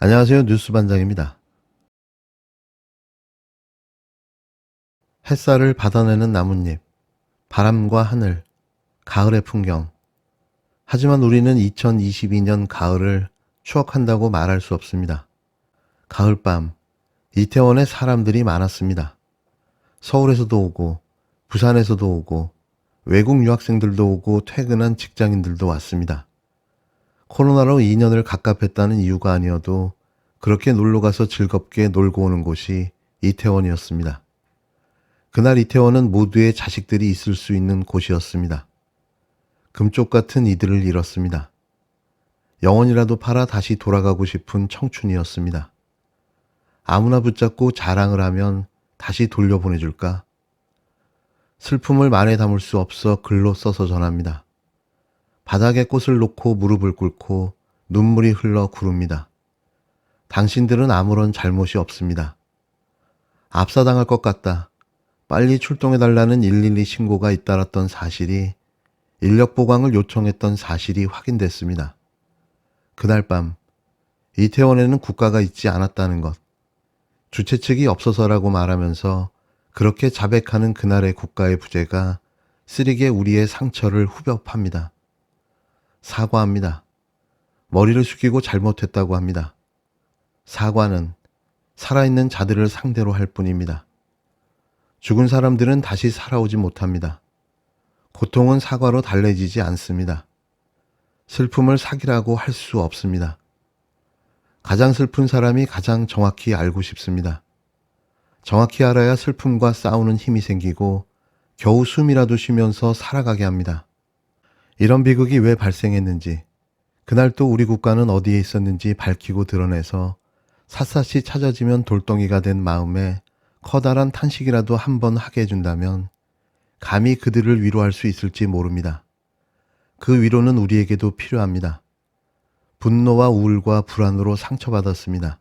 안녕하세요. 뉴스반장입니다. 햇살을 받아내는 나뭇잎, 바람과 하늘, 가을의 풍경. 하지만 우리는 2022년 가을을 추억한다고 말할 수 없습니다. 가을밤, 이태원에 사람들이 많았습니다. 서울에서도 오고, 부산에서도 오고, 외국 유학생들도 오고, 퇴근한 직장인들도 왔습니다. 코로나로 2년을 갑갑했다는 이유가 아니어도 그렇게 놀러가서 즐겁게 놀고 오는 곳이 이태원이었습니다. 그날 이태원은 모두의 자식들이 있을 수 있는 곳이었습니다. 금쪽 같은 이들을 잃었습니다. 영혼이라도 팔아 다시 돌아가고 싶은 청춘이었습니다. 아무나 붙잡고 자랑을 하면 다시 돌려보내줄까? 슬픔을 말에 담을 수 없어 글로 써서 전합니다. 바닥에 꽃을 놓고 무릎을 꿇고 눈물이 흘러 구릅니다. 당신들은 아무런 잘못이 없습니다. 압사당할 것 같다. 빨리 출동해달라는 112 신고가 잇따랐던 사실이 인력 보강을 요청했던 사실이 확인됐습니다. 그날 밤 이태원에는 국가가 있지 않았다는 것, 주최 측이 없어서라고 말하면서 그렇게 자백하는 그날의 국가의 부재가 쓰리게 우리의 상처를 후벼 팝니다. 사과합니다. 머리를 숙이고 잘못했다고 합니다. 사과는 살아있는 자들을 상대로 할 뿐입니다. 죽은 사람들은 다시 살아오지 못합니다. 고통은 사과로 달래지지 않습니다. 슬픔을 사기라고 할 수 없습니다. 가장 슬픈 사람이 가장 정확히 알고 싶습니다. 정확히 알아야 슬픔과 싸우는 힘이 생기고 겨우 숨이라도 쉬면서 살아가게 합니다. 이런 비극이 왜 발생했는지, 그날 또 우리 국가는 어디에 있었는지 밝히고 드러내서 샅샅이 찾아지면 돌덩이가 된 마음에 커다란 탄식이라도 한번 하게 해준다면 감히 그들을 위로할 수 있을지 모릅니다. 그 위로는 우리에게도 필요합니다. 분노와 우울과 불안으로 상처받았습니다.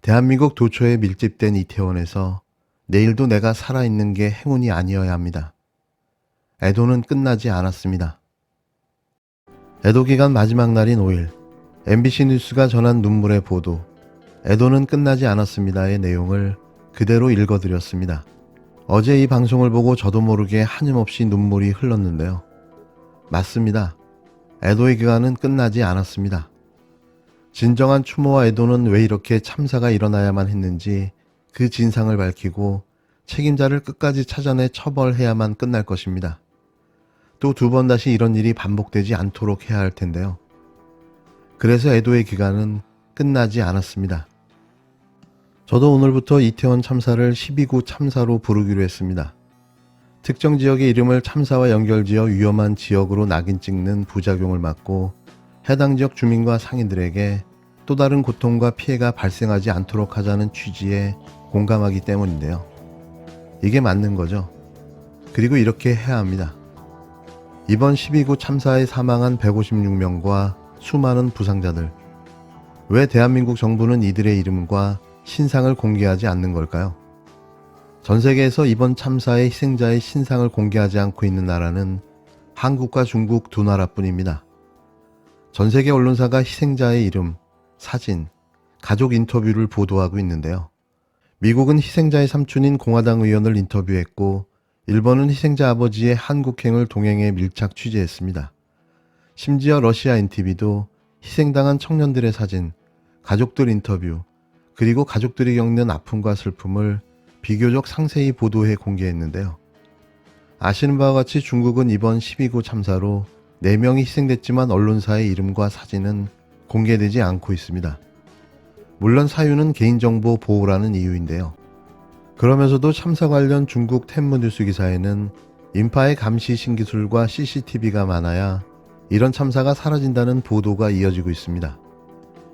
대한민국 도처에 밀집된 이태원에서 내일도 내가 살아있는 게 행운이 아니어야 합니다. 애도는 끝나지 않았습니다. 애도 기간 마지막 날인 5일, MBC 뉴스가 전한 눈물의 보도, 애도는 끝나지 않았습니다의 내용을 그대로 읽어드렸습니다. 어제 이 방송을 보고 저도 모르게 한염없이 눈물이 흘렀는데요. 맞습니다. 애도의 기간은 끝나지 않았습니다. 진정한 추모와 애도는 왜 이렇게 참사가 일어나야만 했는지 그 진상을 밝히고 책임자를 끝까지 찾아내 처벌해야만 끝날 것입니다. 또 두 번 다시 이런 일이 반복되지 않도록 해야 할 텐데요. 그래서 애도의 기간은 끝나지 않았습니다. 저도 오늘부터 이태원 참사를 12구 참사로 부르기로 했습니다. 특정 지역의 이름을 참사와 연결지어 위험한 지역으로 낙인 찍는 부작용을 막고 해당 지역 주민과 상인들에게 또 다른 고통과 피해가 발생하지 않도록 하자는 취지에 공감하기 때문인데요. 이게 맞는 거죠. 그리고 이렇게 해야 합니다. 이번 12구 참사에 사망한 156명과 수많은 부상자들, 왜 대한민국 정부는 이들의 이름과 신상을 공개하지 않는 걸까요? 전 세계에서 이번 참사의 희생자의 신상을 공개하지 않고 있는 나라는 한국과 중국 두 나라뿐입니다. 전 세계 언론사가 희생자의 이름, 사진, 가족 인터뷰를 보도하고 있는데요. 미국은 희생자의 삼촌인 공화당 의원을 인터뷰했고, 일본은 희생자 아버지의 한국행을 동행해 밀착 취재했습니다. 심지어 러시아 NTV도 희생당한 청년들의 사진, 가족들 인터뷰, 그리고 가족들이 겪는 아픔과 슬픔을 비교적 상세히 보도해 공개했는데요. 아시는 바와 같이 중국은 이번 12구 참사로 4명이 희생됐지만 언론사의 이름과 사진은 공개되지 않고 있습니다. 물론 사유는 개인정보 보호라는 이유인데요. 그러면서도 참사 관련 중국 텐무 뉴스 기사에는 인파의 감시 신기술과 CCTV가 많아야 이런 참사가 사라진다는 보도가 이어지고 있습니다.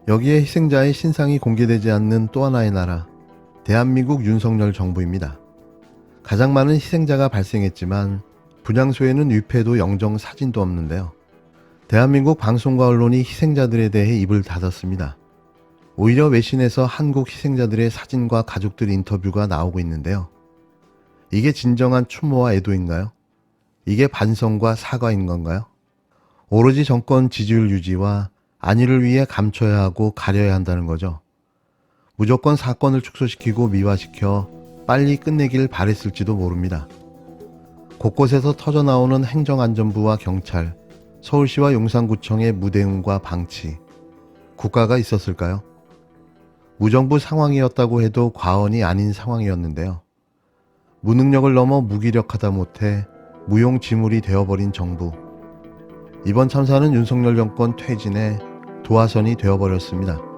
여기에 희생자의 신상이 공개되지 않는 또 하나의 나라, 대한민국 윤석열 정부입니다. 가장 많은 희생자가 발생했지만 분향소에는 위패도 영정 사진도 없는데요. 대한민국 방송과 언론이 희생자들에 대해 입을 닫았습니다. 오히려 외신에서 한국 희생자들의 사진과 가족들 인터뷰가 나오고 있는데요. 이게 진정한 추모와 애도인가요? 이게 반성과 사과인 건가요? 오로지 정권 지지율 유지와 안위를 위해 감춰야 하고 가려야 한다는 거죠. 무조건 사건을 축소시키고 미화시켜 빨리 끝내길 바랬을지도 모릅니다. 곳곳에서 터져나오는 행정안전부와 경찰, 서울시와 용산구청의 무대응과 방치, 국가가 있었을까요? 무정부 상황이었다고 해도 과언이 아닌 상황이었는데요. 무능력을 넘어 무기력하다 못해 무용지물이 되어버린 정부. 이번 참사는 윤석열 정권 퇴진의 도화선이 되어버렸습니다.